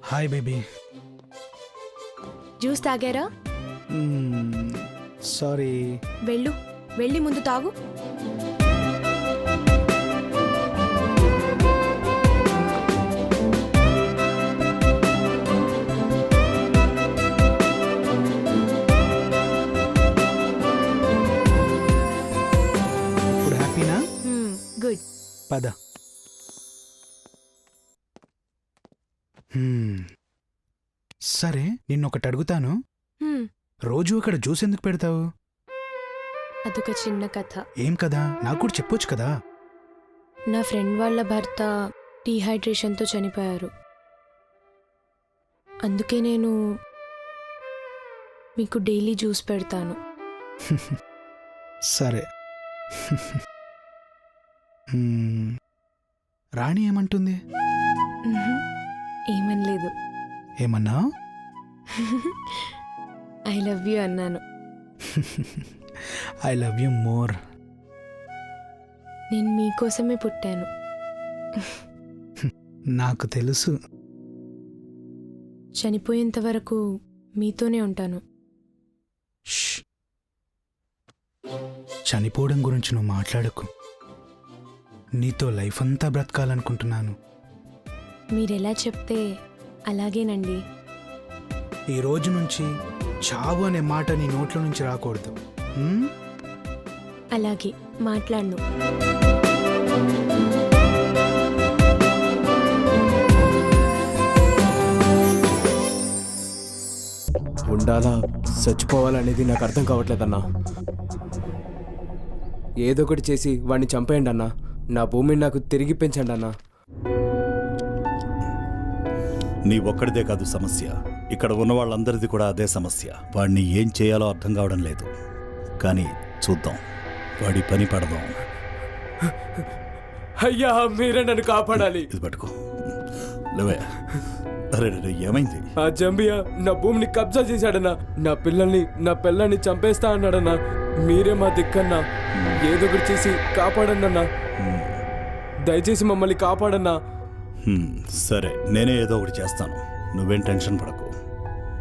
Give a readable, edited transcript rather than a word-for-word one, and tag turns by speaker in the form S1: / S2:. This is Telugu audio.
S1: Hi baby.
S2: జ్యూస్ తాగారా?
S1: సారీ.
S2: వెళ్ళి ముందు తాగు.
S1: ఇప్పుడు హ్యాపీనా?
S2: గుడ్.
S1: పద. సరే, నిన్నొకటి అడుగుతాను. రోజు అక్కడ జ్యూస్ ఎందుకు పెడతావు?
S2: అదొక చిన్న కథ.
S1: ఏం కదా, నాకు కూడా చెప్పొచ్చు కదా.
S2: నా ఫ్రెండ్ వాళ్ళ భర్త డీహైడ్రేషన్తో చనిపోయారు. అందుకే నేను మీకు డైలీ జ్యూస్ పెడతాను.
S1: సరే. రాణి ఏమంటుంది?
S2: ఏమనలేదు.
S1: ఏమన్నా?
S2: ఐ లవ్ యూ అన్నాను.
S1: I love you more.
S2: నేను మీకోసమే పుట్టాను.
S1: నాకు తెలుసు.
S2: చనిపోయేంత వరకు మీతోనే ఉంటాను.
S1: ష్. చనిపోవడం గురించి నువ్వు మాట్లాడకు. నీతో లైఫ్ అంతా బ్రతకాలనుకుంటున్నాను.
S2: మీరెలా చెప్తే అలాగేనండి.
S1: ఈ రోజు నుంచి చావు అనే మాట నీ నోట్ల నుంచి రాకూడదు.
S2: అలాగే మాట్లాడను.
S3: ఉండాలా చచ్చిపోవాలనేది నాకు అర్థం కావట్లేదన్నా. ఏదో ఒకటి చేసి వాడిని చంపేయండి అన్నా. నా భూమిని నాకు తిరిగి పెంచండి అన్నా.
S4: నీ ఒక్కడిదే కాదు సమస్య, ఇక్కడ ఉన్న వాళ్ళందరిది కూడా అదే సమస్య. వాడిని ఏం చేయాలో అర్థం కావడం లేదు. కానీ చూద్దాం, వాడి పని పడదాం.
S3: అయ్యా, మీరే నన్ను కాపాడాలి.
S4: ఇది పట్టుకో. లేవే. అరే ఏమైంది?
S3: ఆ జంబియా నా భూమిని కబ్జా చేశాడన్నా. నా పిల్లల్ని చంపేస్తా అన్నాడన్నా. మీరే మా దిక్కన్నా. ఏదో ఒకటి చేసి కాపాడండి అన్నా. దయచేసి మమ్మల్ని కాపాడన్నా.
S4: సరే, నేనే ఏదో ఒకటి చేస్తాను. నువ్వేం టెన్షన్ పడకు.